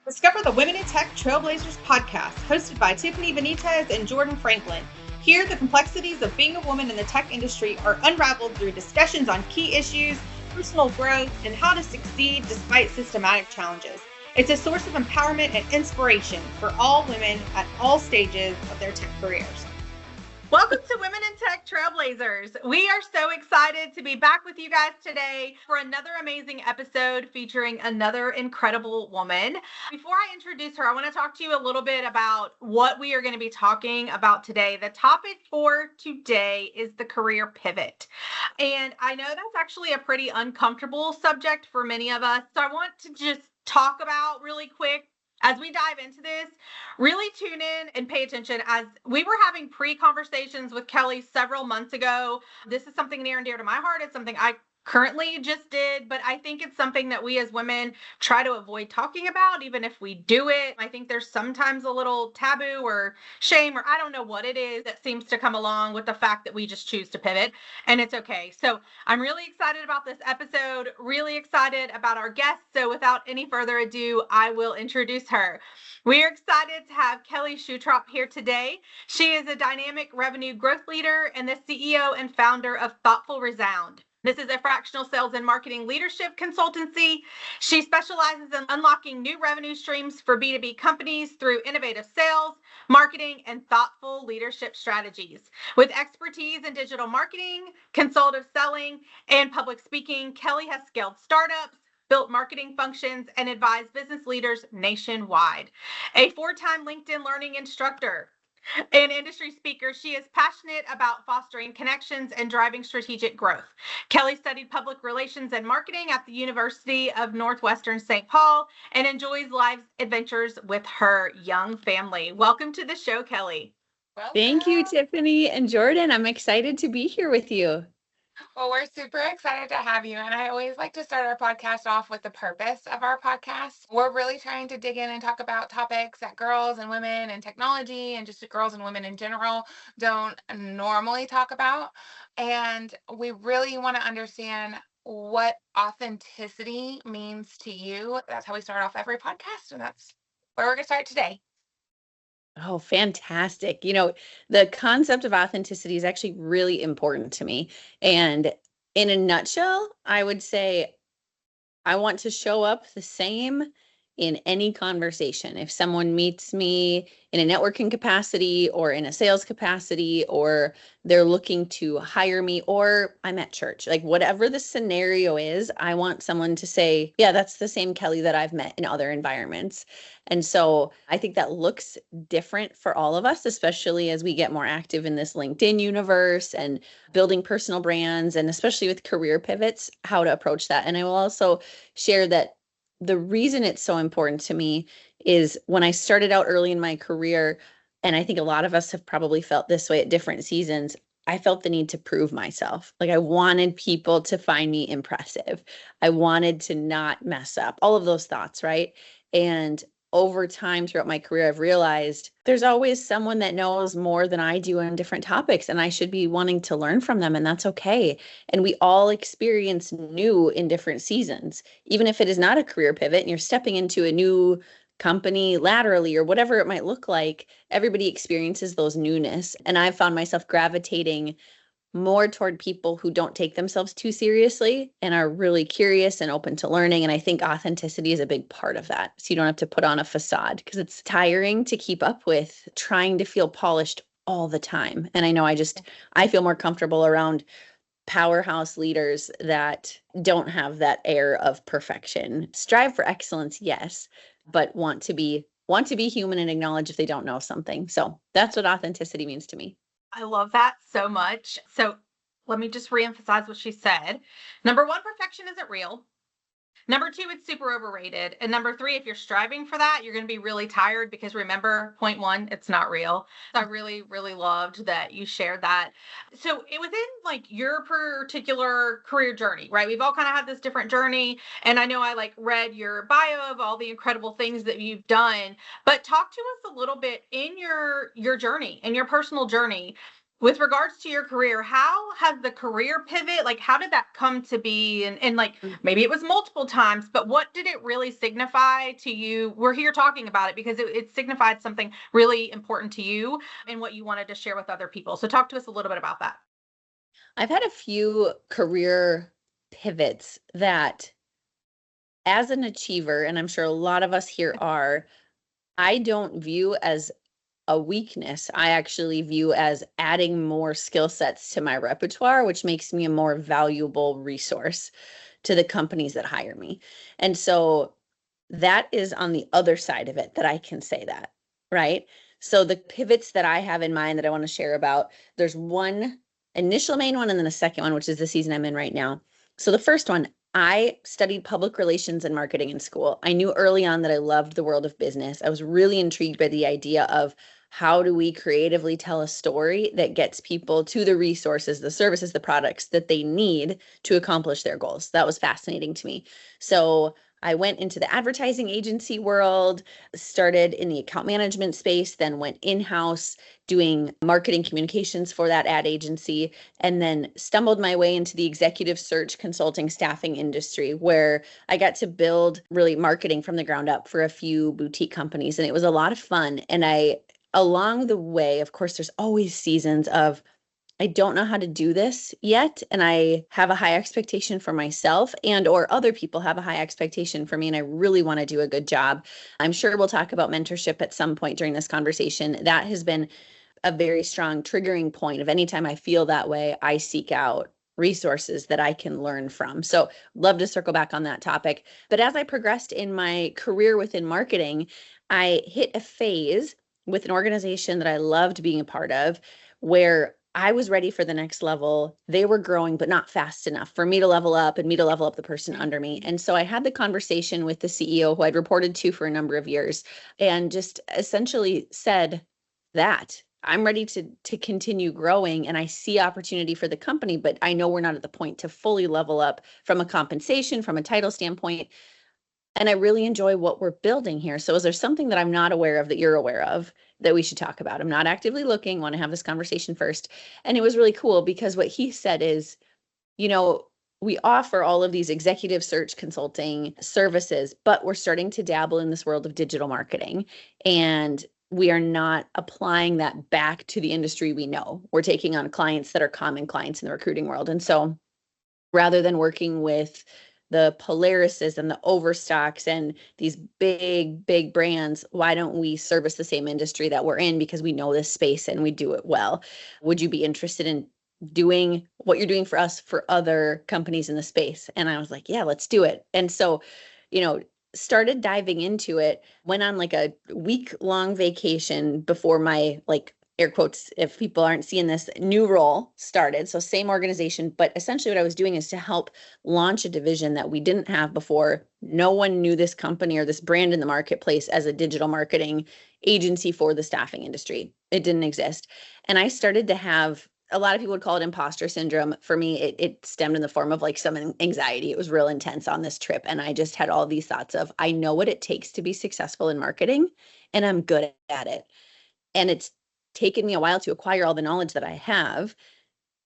Discover the Women in Tech Trailblazers podcast, hosted by Tiffany and Jordan Franklin. Here, the complexities of being a woman in the tech industry are unraveled through discussions on key issues, personal growth, and how to succeed despite systematic challenges. It's a source of empowerment and inspiration for all women at all stages of their tech careers. Welcome to Women in Tech Trailblazers. We are so excited to be back with you guys today for another amazing episode featuring another incredible woman. Before I introduce her, I want to talk to you a little bit about what we are going to be talking about today. The topic for today is the career pivot. And I know that's actually a pretty uncomfortable subject for many of us. So I want to just talk about really quick as we dive into this, really tune in and pay attention. As we were having pre-conversations with Kelli several months ago, this is something near and dear to my heart. It's something I currently just did, but I think it's something that we as women try to avoid talking about, even if we do it. I think there's sometimes a little taboo or shame, or I don't know what it is that seems to come along with the fact that we just choose to pivot, and it's okay. So I'm really excited about this episode, really excited about our guest. So without any further ado, I will introduce her. We are excited to have Kelli Schutrop here today. She is a dynamic revenue growth leader and the CEO and founder of Thoughtful Resound. This is a fractional sales and marketing leadership consultancy. She specializes in unlocking new revenue streams for B2B companies through innovative sales, marketing, and thoughtful leadership strategies. With expertise in digital marketing, consultative selling, and public speaking, Kelli has scaled startups, built marketing functions, and advised business leaders nationwide. A four-time LinkedIn Learning instructor, an industry speaker, she is passionate about fostering connections and driving strategic growth. Kelli studied public relations and marketing at the University of Northwestern St. Paul and enjoys life's adventures with her young family. Welcome to the show, Kelli. Thank you, Tiffany and Jordan. I'm excited to be here with you. Well, we're super excited to have you. And I always like to start our podcast off with the purpose of our podcast. We're really trying to dig in and talk about topics that girls and women and technology and just girls and women in general don't normally talk about. And we really want to understand what authenticity means to you. That's how we start off every podcast. And that's where we're going to start today. Oh, fantastic. The concept of authenticity is actually really important to me. And in a nutshell, I would say I want to show up the same in any conversation. If someone meets me in a networking capacity or in a sales capacity, or they're looking to hire me, or I'm at church, like whatever the scenario is, I want someone to say, yeah, that's the same Kelli that I've met in other environments. And so I think that looks different for all of us, especially as we get more active in this LinkedIn universe and building personal brands, and especially with career pivots, how to approach that. And I will also share that the reason it's so important to me is when I started out early in my career, and I think a lot of us have probably felt this way at different seasons, I felt the need to prove myself. Like I wanted people to find me impressive. I wanted to not mess up, all of those thoughts, right? And over time throughout my career, I've realized there's always someone that knows more than I do on different topics, and I should be wanting to learn from them, and that's okay. And we all experience new in different seasons, even if it is not a career pivot and you're stepping into a new company laterally or whatever it might look like. Everybody experiences those newness. And I've found myself gravitating more toward people who don't take themselves too seriously and are really curious and open to learning. And I think authenticity is a big part of that. So you don't have to put on a facade, because it's tiring to keep up with trying to feel polished all the time. And I know I feel more comfortable around powerhouse leaders that don't have that air of perfection. Strive for excellence, yes, but want to be human and acknowledge if they don't know something. So that's what authenticity means to me. I love that so much. So let me just reemphasize what she said. Number one, perfection isn't real. Number two, it's super overrated. And number three, if you're striving for that, you're going to be really tired, because remember, point one, it's not real. So I really, really loved that you shared that. So within like your particular career journey, right? We've all kind of had this different journey. And I know I read your bio of all the incredible things that you've done, but talk to us a little bit in your journey, in your personal journey. with regards to your career, how has the career pivot, like how did that come to be? And like maybe it was multiple times, but what did it really signify to you? We're here talking about it because it signified something really important to you and what you wanted to share with other people. So talk to us a little bit about that. I've had a few career pivots that, as an achiever, and I'm sure a lot of us here are, I don't view as a weakness. I actually view as adding more skill sets to my repertoire, which makes me a more valuable resource to the companies that hire me. And so that is on the other side of it that I can say that, right? So the pivots that I have in mind that I want to share about, there's one initial main one and then a second one, which is the season I'm in right now. So the first one, I studied public relations and marketing in school. I knew early on that I loved the world of business. I was really intrigued by the idea of how do we creatively tell a story that gets people to the resources, the services, the products that they need to accomplish their goals. That was fascinating to me. So I went into the advertising agency world, started in the account management space, then went in-house doing marketing communications for that ad agency, and then stumbled my way into the executive search consulting staffing industry, where I got to build really marketing from the ground up for a few boutique companies. And it was a lot of fun. And along the way, of course, there's always seasons of, I don't know how to do this yet, and I have a high expectation for myself, and or other people have a high expectation for me, and I really want to do a good job. I'm sure we'll talk about mentorship at some point during this conversation. That has been a very strong triggering point of anytime I feel that way, I seek out resources that I can learn from. So love to circle back on that topic. But as I progressed in my career within marketing, I hit a phase with an organization that I loved being a part of, where I was ready for the next level. They were growing, but not fast enough for me to level up and me to level up the person under me. And so I had the conversation with the CEO who I'd reported to for a number of years, and just essentially said that I'm ready to continue growing, and I see opportunity for the company, but I know we're not at the point to fully level up from a compensation, from a title standpoint. And I really enjoy what we're building here. So is there something that I'm not aware of that you're aware of that we should talk about? I'm not actively looking, want to have this conversation first. And it was really cool because what he said is, we offer all of these executive search consulting services, but we're starting to dabble in this world of digital marketing. And we are not applying that back to the industry we know. We're taking on clients that are common clients in the recruiting world. And so rather than working with the Polarises and the Overstocks and these big brands, why don't we service the same industry that we're in because we know this space and we do it well? Would you be interested in doing what you're doing for us for other companies in the space? And I was like, yeah, let's do it. And so, started diving into it, went on like a week-long vacation before my, like, air quotes, if people aren't seeing this, new role started. So same organization, but essentially what I was doing is to help launch a division that we didn't have before. No one knew this company or this brand in the marketplace as a digital marketing agency for the staffing industry. It didn't exist. And I started to have, a lot of people would call it imposter syndrome. For me, it stemmed in the form of like some anxiety. It was real intense on this trip. And I just had all these thoughts of, I know what it takes to be successful in marketing, and I'm good at it. And it's taken me a while to acquire all the knowledge that I have,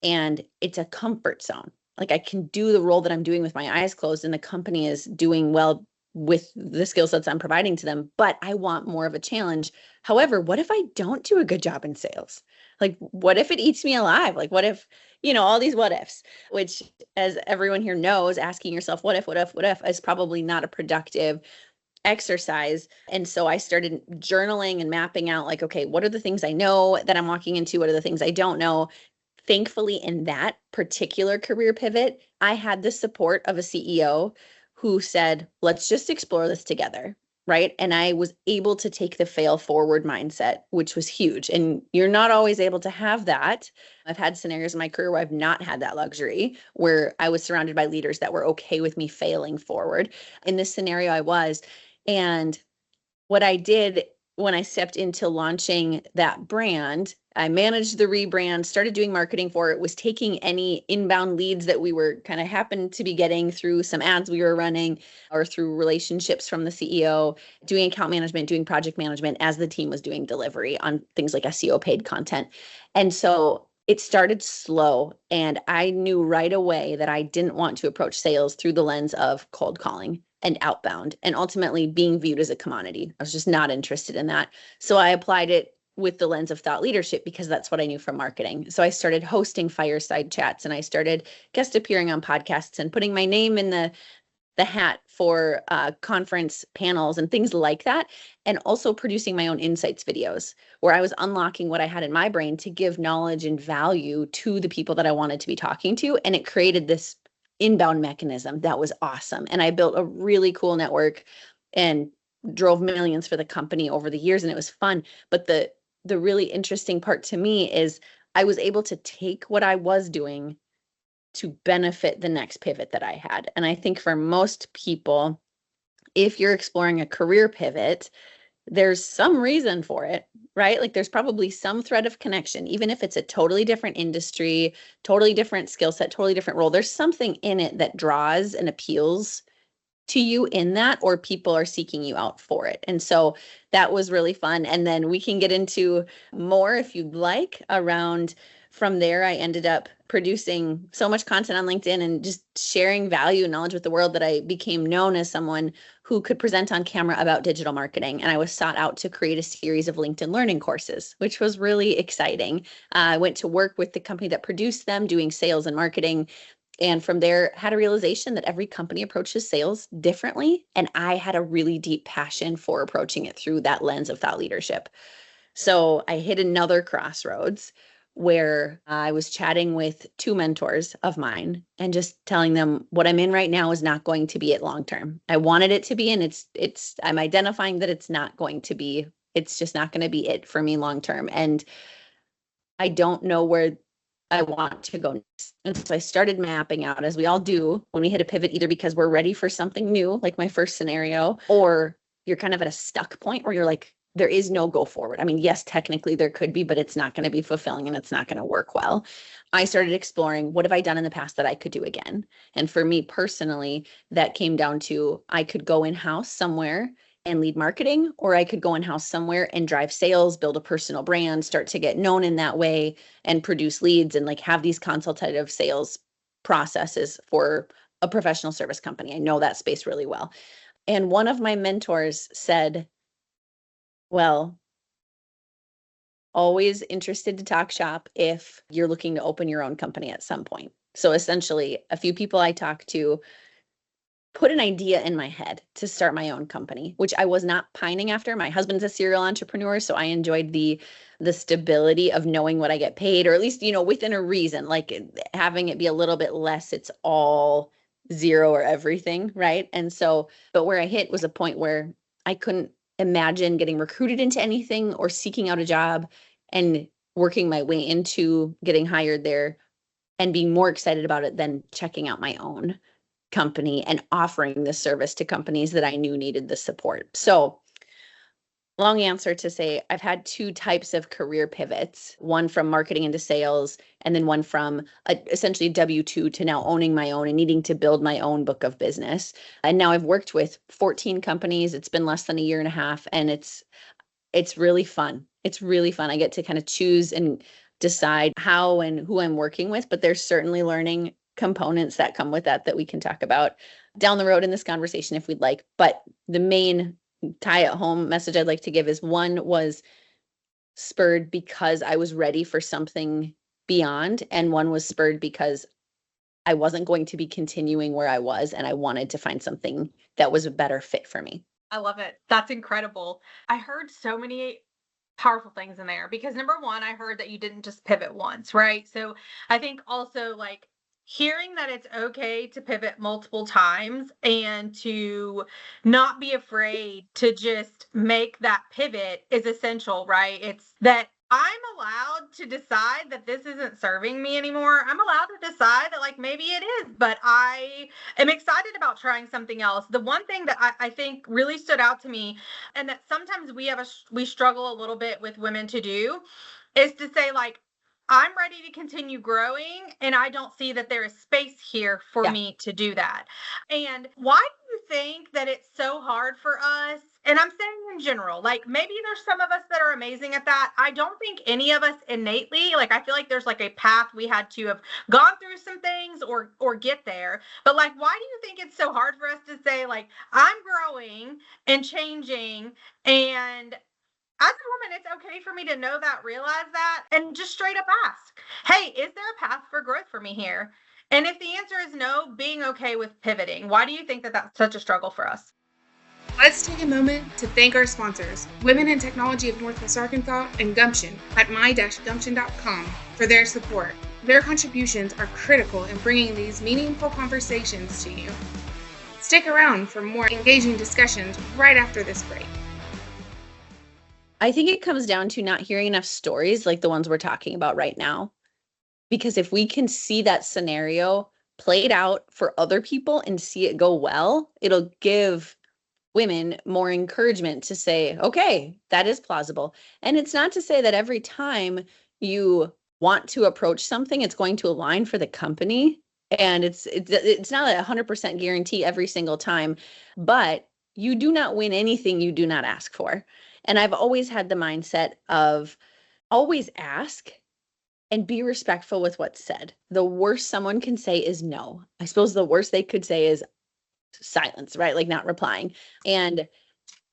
and it's a comfort zone. Like, I can do the role that I'm doing with my eyes closed, and the company is doing well with the skill sets I'm providing to them, but I want more of a challenge. However, what if I don't do a good job in sales? Like, what if it eats me alive? Like, what if, all these what ifs, which, as everyone here knows, asking yourself, what if is probably not a productive exercise. And so I started journaling and mapping out, like, okay, what are the things I know that I'm walking into? What are the things I don't know? Thankfully, in that particular career pivot, I had the support of a CEO who said, let's just explore this together, right? And I was able to take the fail forward mindset, which was huge. And you're not always able to have that. I've had scenarios in my career where I've not had that luxury, where I was surrounded by leaders that were okay with me failing forward. In this scenario, I was. And what I did when I stepped into launching that brand, I managed the rebrand, started doing marketing for it, was taking any inbound leads that we were kind of happened to be getting through some ads we were running or through relationships from the CEO, doing account management, doing project management as the team was doing delivery on things like SEO paid content. And so it started slow, and I knew right away that I didn't want to approach sales through the lens of cold calling and outbound and ultimately being viewed as a commodity. I was just not interested in that. So I applied it with the lens of thought leadership because that's what I knew from marketing. So I started hosting fireside chats, and I started guest appearing on podcasts and putting my name in the hat for conference panels and things like that. And also producing my own insights videos where I was unlocking what I had in my brain to give knowledge and value to the people that I wanted to be talking to. And it created this inbound mechanism that was awesome. And I built a really cool network and drove millions for the company over the years. And it was fun. But the really interesting part to me is I was able to take what I was doing to benefit the next pivot that I had. And I think for most people, if you're exploring a career pivot, there's some reason for it, right? Like there's probably some thread of connection, even if it's a totally different industry, totally different skill set, totally different role. There's something in it that draws and appeals to you in that, or people are seeking you out for it. And so that was really fun. And then we can get into more if you'd like around from there. I ended up producing so much content on LinkedIn and just sharing value and knowledge with the world that I became known as someone who could present on camera about digital marketing. And I was sought out to create a series of LinkedIn learning courses, which was really exciting. I went to work with the company that produced them, doing sales and marketing. And from there, had a realization that every company approaches sales differently. And I had a really deep passion for approaching it through that lens of thought leadership. So I hit another crossroads where I was chatting with two mentors of mine and just telling them what I'm in right now is not going to be it long term. I wanted it to be, and I'm identifying that it's not going to be, it's just not going to be it for me long term. And I don't know where I want to go next. And so I started mapping out, as we all do when we hit a pivot, either because we're ready for something new, like my first scenario, or you're kind of at a stuck point where you're like, there is no go forward. I mean, yes, technically there could be, but it's not going to be fulfilling and it's not going to work well. I started exploring, what have I done in the past that I could do again? And for me personally, that came down to, I could go in-house somewhere and lead marketing, or I could go in-house somewhere and drive sales, build a personal brand, start to get known in that way and produce leads and like have these consultative sales processes for a professional service company. I know that space really well. And one of my mentors said, well, always interested to talk shop if you're looking to open your own company at some point. So essentially, a few people I talked to put an idea in my head to start my own company, which I was not pining after. My husband's a serial entrepreneur, so I enjoyed the stability of knowing what I get paid, or at least, within a reason, like having it be a little bit less, it's all zero or everything, right? And so, but where I hit was a point where I couldn't imagine getting recruited into anything or seeking out a job and working my way into getting hired there and being more excited about it than checking out my own company and offering this service to companies that I knew needed the support. So long answer to say, I've had two types of career pivots, one from marketing into sales, and then one from essentially W-2 to now owning my own and needing to build my own book of business. And now I've worked with 14 companies. It's been less than a year and a half, and it's really fun. It's really fun. I get to kind of choose and decide how and who I'm working with, but there's certainly learning components that come with that we can talk about down the road in this conversation if we'd like. But the main tie at home message I'd like to give is, one was spurred because I was ready for something beyond, and one was spurred because I wasn't going to be continuing where I was and I wanted to find something that was a better fit for me. I love it. That's incredible. I heard so many powerful things in there because number one, I heard that you didn't just pivot once, right? So I think also like hearing that it's okay to pivot multiple times and to not be afraid to just make that pivot is essential, right? It's that I'm allowed to decide that this isn't serving me anymore. I'm allowed to decide that like maybe it is, but I am excited about trying something else. The one thing that I think really stood out to me, and that sometimes we struggle a little bit with women to do, is to say like, I'm ready to continue growing and I don't see that there is space here for me to do that. And why do you think that it's so hard for us? And I'm saying in general, like maybe there's some of us that are amazing at that. I don't think any of us innately, like I feel like there's like a path we had to have gone through some things or get there. But like why do you think it's so hard for us to say like I'm growing and changing, and as a woman, it's okay for me to know that, realize that, and just straight up ask, hey, is there a path for growth for me here? And if the answer is no, being okay with pivoting. Why do you think that that's such a struggle for us? Let's take a moment to thank our sponsors, Women in Technology of Northwest Arkansas and Gumption at my-gumption.com for their support. Their contributions are critical in bringing these meaningful conversations to you. Stick around for more engaging discussions right after this break. I think it comes down to not hearing enough stories like the ones we're talking about right now. Because if we can see that scenario played out for other people and see it go well, it'll give women more encouragement to say, okay, that is plausible. And it's not to say that every time you want to approach something, it's going to align for the company. And it's not a 100% guarantee every single time, but you do not win anything you do not ask for. And I've always had the mindset of always ask and be respectful with what's said. The worst someone can say is no. I suppose the worst they could say is silence, right? Like not replying. And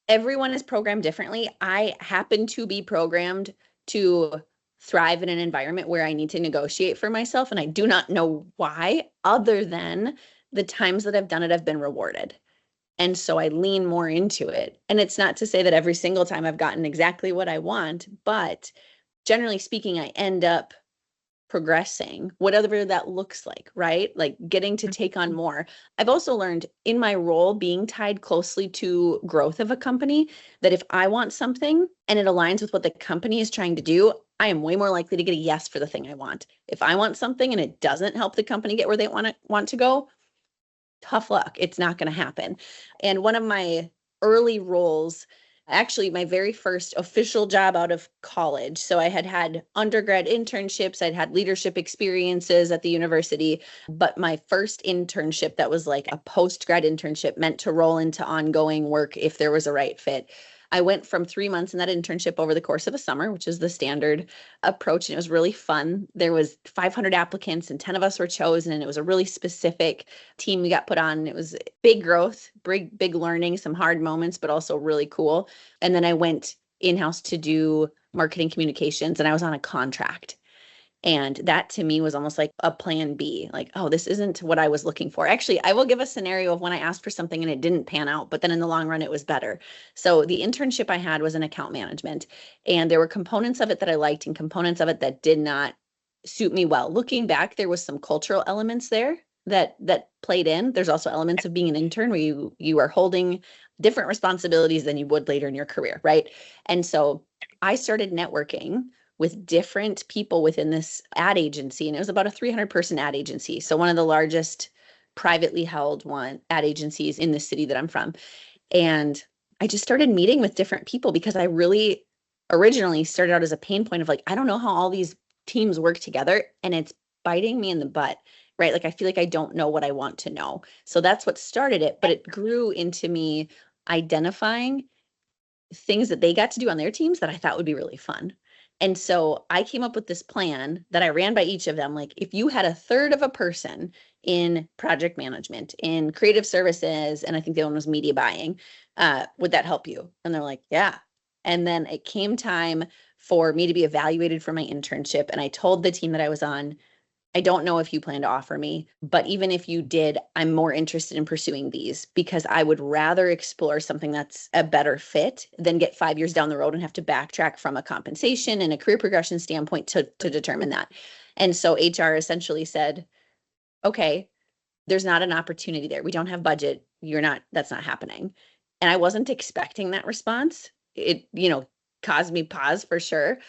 everyone is programmed differently. I happen to be programmed to thrive in an environment where I need to negotiate for myself. And I do not know why, other than the times that I've done it, I've been rewarded. And so I lean more into it. And it's not to say that every single time I've gotten exactly what I want, but generally speaking, I end up progressing, whatever that looks like, right? Like getting to take on more. I've also learned in my role being tied closely to growth of a company that if I want something and it aligns with what the company is trying to do, I am way more likely to get a yes for the thing I want. If I want something and it doesn't help the company get where they want to go, tough luck. It's not going to happen. And one of my early roles, actually my very first official job out of college. So I had undergrad internships, I'd had leadership experiences at the university, but my first internship that was like a post-grad internship meant to roll into ongoing work if there was a right fit. I went from 3 months in that internship over the course of a summer, which is the standard approach. And it was really fun. There was 500 applicants and 10 of us were chosen. And it was a really specific team we got put on. It was big growth, big learning, some hard moments, but also really cool. And then I went in-house to do marketing communications and I was on a contract. And that to me was almost like a plan B, like, oh, this isn't what I was looking for. Actually, I will give a scenario of when I asked for something and it didn't pan out, but then in the long run, it was better. So the internship I had was in account management, and there were components of it that I liked and components of it that did not suit me well. Looking back, there was some cultural elements there that played in. There's also elements of being an intern where you are holding different responsibilities than you would later in your career, right? And so I started networking with different people within this ad agency. And it was about a 300-person ad agency. So one of the largest privately held ad agencies in the city that I'm from. And I just started meeting with different people because I really originally started out as a pain point of like, I don't know how all these teams work together and it's biting me in the butt, right? Like I feel like I don't know what I want to know. So that's what started it, but it grew into me identifying things that they got to do on their teams that I thought would be really fun. And so I came up with this plan that I ran by each of them. Like if you had a third of a person in project management, in creative services, and I think the other one was media buying, would that help you? And they're like, yeah. And then it came time for me to be evaluated for my internship. And I told the team that I was on, I don't know if you plan to offer me, but even if you did, I'm more interested in pursuing these because I would rather explore something that's a better fit than get 5 years down the road and have to backtrack from a compensation and a career progression standpoint to determine that. And so HR essentially said, okay, there's not an opportunity there. We don't have budget. That's not happening. And I wasn't expecting that response. It, caused me pause for sure.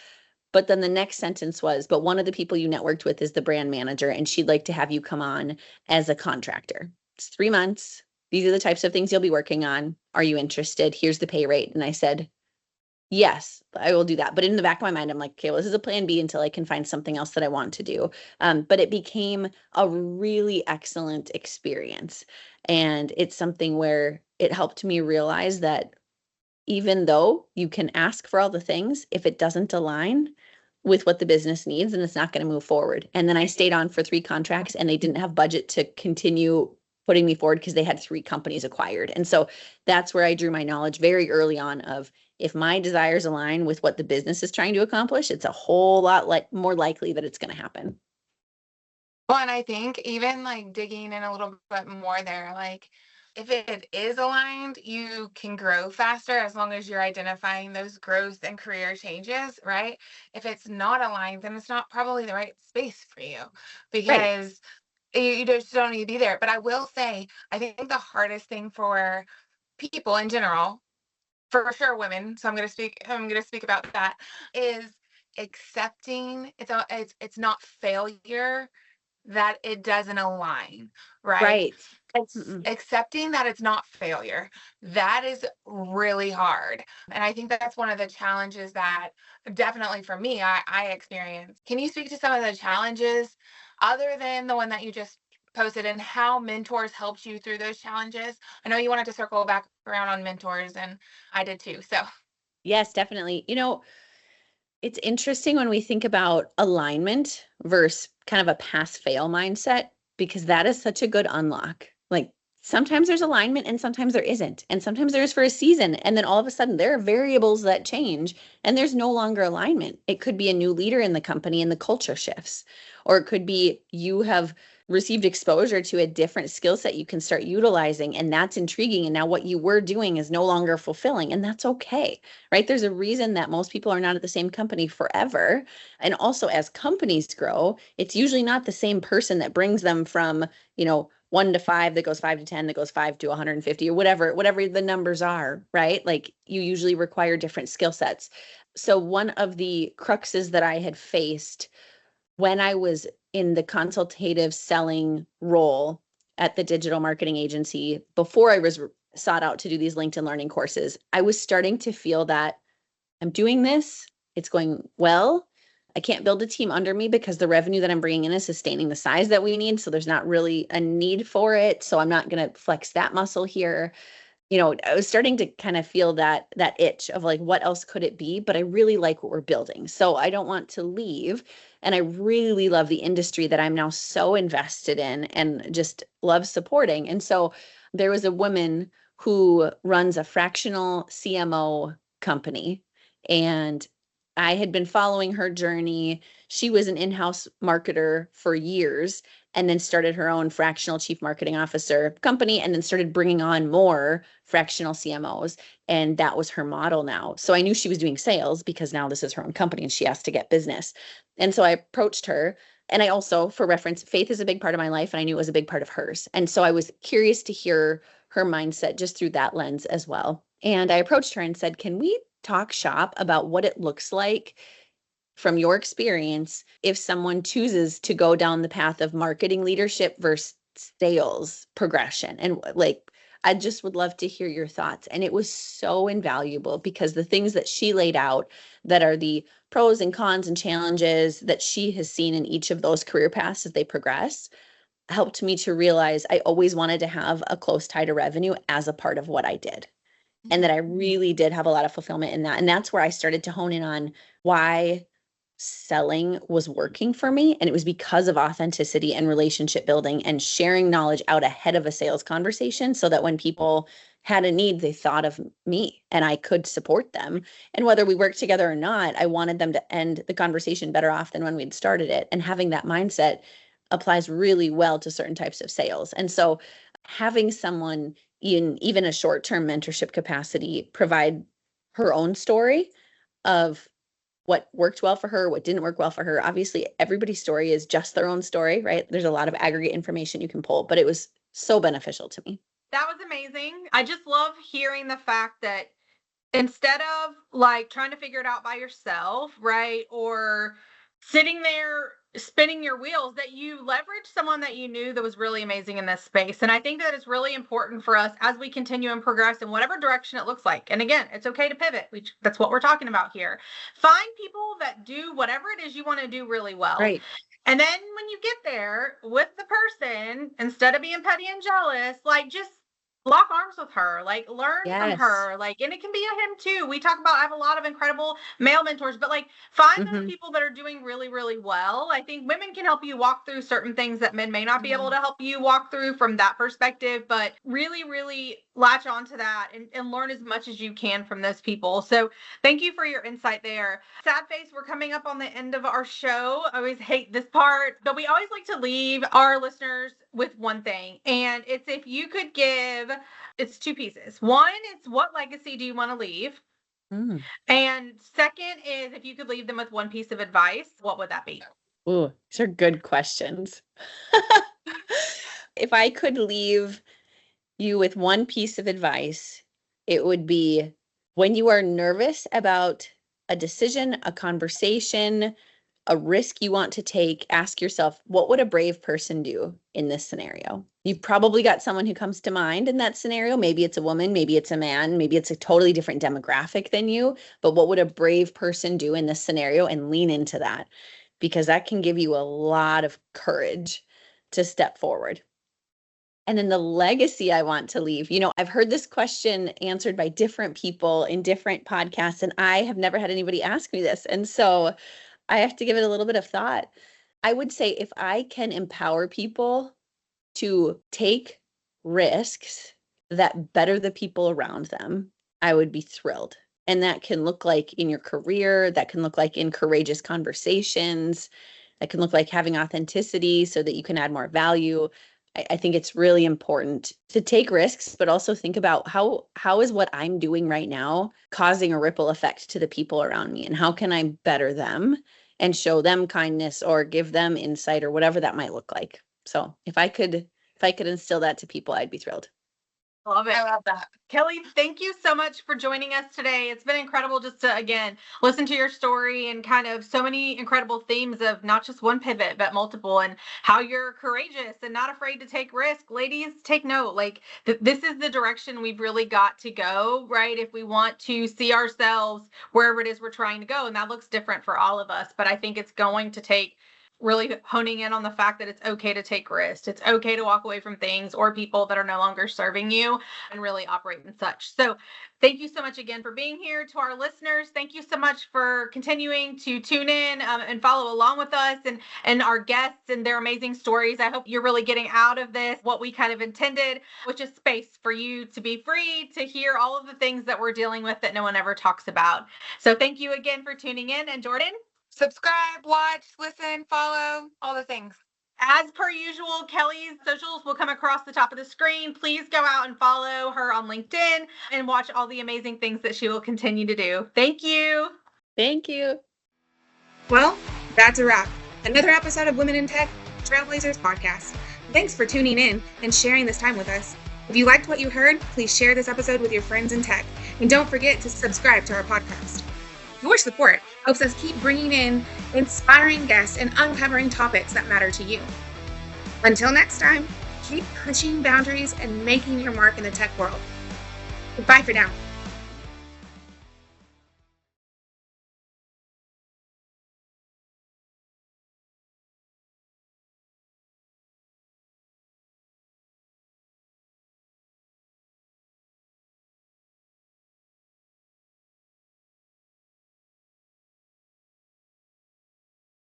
But then the next sentence was, but one of the people you networked with is the brand manager, and she'd like to have you come on as a contractor. It's 3 months. These are the types of things you'll be working on. Are you interested? Here's the pay rate. And I said, yes, I will do that. But in the back of my mind, I'm like, okay, well, this is a plan B until I can find something else that I want to do. But it became a really excellent experience. And it's something where it helped me realize that even though you can ask for all the things, if it doesn't align with what the business needs, then it's not going to move forward. And then I stayed on for 3 contracts and they didn't have budget to continue putting me forward because they had 3 companies acquired. And so that's where I drew my knowledge very early on of, if my desires align with what the business is trying to accomplish, it's a whole lot more likely that it's going to happen. Well, and I think even like digging in a little bit more there, like if it is aligned, you can grow faster as long as you're identifying those growth and career changes, right? If it's not aligned, then it's not probably the right space for you, Right. because you just don't need to be there. But I will say, I think the hardest thing for people in general, for sure women, so I'm gonna speak about that, is accepting it's not failure that it doesn't align, right? Right. It's accepting that it's not failure. That is really hard. And I think that's one of the challenges that definitely for me, I experienced. Can you speak to some of the challenges other than the one that you just posted, and how mentors helped you through those challenges? I know you wanted to circle back around on mentors, and I did too. So Yes, definitely. It's interesting when we think about alignment versus kind of a pass fail mindset, because that is such a good unlock. Like, sometimes there's alignment and sometimes there isn't. And sometimes there's for a season. And then all of a sudden there are variables that change and there's no longer alignment. It could be a new leader in the company and the culture shifts, or it could be you have received exposure to a different skill set you can start utilizing, and that's intriguing. And now what you were doing is no longer fulfilling, and that's okay, right? There's a reason that most people are not at the same company forever. And also, as companies grow, it's usually not the same person that brings them from, 1 to 5, that goes 5 to 10, that goes 5 to 150, or whatever the numbers are, right? Like, you usually require different skill sets. So one of the cruxes that I had faced when I was in the consultative selling role at the digital marketing agency, before I was sought out to do these LinkedIn learning courses, I was starting to feel that I'm doing this, it's going well. I can't build a team under me because the revenue that I'm bringing in is sustaining the size that we need. So there's not really a need for it. So I'm not going to flex that muscle here. I was starting to kind of feel that itch of like, what else could it be? But I really like what we're building, so I don't want to leave. And I really love the industry that I'm now so invested in and just love supporting. And so there was a woman who runs a fractional CMO company, and I had been following her journey. She was an in-house marketer for years, and then started her own fractional chief marketing officer company, and then started bringing on more fractional CMOs. And that was her model now. So I knew she was doing sales because now this is her own company and she has to get business. And so I approached her. And I also, for reference, faith is a big part of my life, and I knew it was a big part of hers. And so I was curious to hear her mindset just through that lens as well. And I approached her and said, can we talk shop about what it looks like from your experience if someone chooses to go down the path of marketing leadership versus sales progression? And like, I just would love to hear your thoughts. And it was so invaluable because the things that she laid out that are the pros and cons and challenges that she has seen in each of those career paths as they progress helped me to realize I always wanted to have a close tie to revenue as a part of what I did. And that I really did have a lot of fulfillment in that. And that's where I started to hone in on why selling was working for me. And it was because of authenticity and relationship building and sharing knowledge out ahead of a sales conversation, so that when people had a need, they thought of me and I could support them. And whether we worked together or not, I wanted them to end the conversation better off than when we'd started it. And having that mindset applies really well to certain types of sales. And so having someone in even a short-term mentorship capacity provide her own story of what worked well for her, what didn't work well for her. Obviously, everybody's story is just their own story, right? There's a lot of aggregate information you can pull, but it was so beneficial to me. That was amazing. I just love hearing the fact that instead of like trying to figure it out by yourself, right? Or sitting there spinning your wheels, that you leverage someone that you knew that was really amazing in this space. And I think that is really important for us as we continue and progress in whatever direction it looks like. And again, it's okay to pivot. That's what we're talking about here. Find people that do whatever it is you want to do really well. Right. And then when you get there with the person, instead of being petty and jealous, like just lock arms with her, like learn from her, like, and it can be a him too. We talk about, I have a lot of incredible male mentors, but like find those people that are doing really, really well. I think women can help you walk through certain things that men may not be able to help you walk through from that perspective, but really, really latch onto that and learn as much as you can from those people. So thank you for your insight there. Sad face, we're coming up on the end of our show. I always hate this part, but we always like to leave our listeners with one thing. And it's, if you could give, it's two pieces. One, it's what legacy do you want to leave? And second is, if you could leave them with one piece of advice, what would that be? Ooh, these are good questions. If I could leave you with one piece of advice, it would be, when you are nervous about a decision, a conversation, a risk you want to take, ask yourself, what would a brave person do in this scenario? You've probably got someone who comes to mind in that scenario. Maybe it's a woman, maybe it's a man, maybe it's a totally different demographic than you, but what would a brave person do in this scenario? And lean into that, because that can give you a lot of courage to step forward. And then the legacy I want to leave, I've heard this question answered by different people in different podcasts, and I have never had anybody ask me this. And so I have to give it a little bit of thought. I would say, if I can empower people to take risks that better the people around them, I would be thrilled. And that can look like in your career, that can look like in courageous conversations, that can look like having authenticity so that you can add more value. I think it's really important to take risks, but also think about how is what I'm doing right now causing a ripple effect to the people around me, and how can I better them and show them kindness or give them insight or whatever that might look like. So if I could instill that to people, I'd be thrilled. Love it. I love that. Kelli, thank you so much for joining us today. It's been incredible just to, again, listen to your story and kind of so many incredible themes of not just one pivot, but multiple, and how you're courageous and not afraid to take risk. Ladies, take note. Like, this is the direction we've really got to go, right? If we want to see ourselves wherever it is we're trying to go. And that looks different for all of us, but I think it's going to take really honing in on the fact that it's okay to take risks. It's okay to walk away from things or people that are no longer serving you, and really operate in such. So thank you so much again for being here. To our listeners, thank you so much for continuing to tune in and follow along with us and our guests and their amazing stories. I hope you're really getting out of this what we kind of intended, which is space for you to be free to hear all of the things that we're dealing with that no one ever talks about. So thank you again for tuning in. And Jordan? Subscribe, watch, listen, follow, all the things. As per usual, Kelli's socials will come across the top of the screen. Please go out and follow her on LinkedIn and watch all the amazing things that she will continue to do. Thank you. Thank you. Well, that's a wrap. Another episode of Women in Tech, Trailblazers podcast. Thanks for tuning in and sharing this time with us. If you liked what you heard, please share this episode with your friends in tech. And don't forget to subscribe to our podcast. Your support helps us keep bringing in inspiring guests and uncovering topics that matter to you. Until next time, keep pushing boundaries and making your mark in the tech world. Goodbye for now.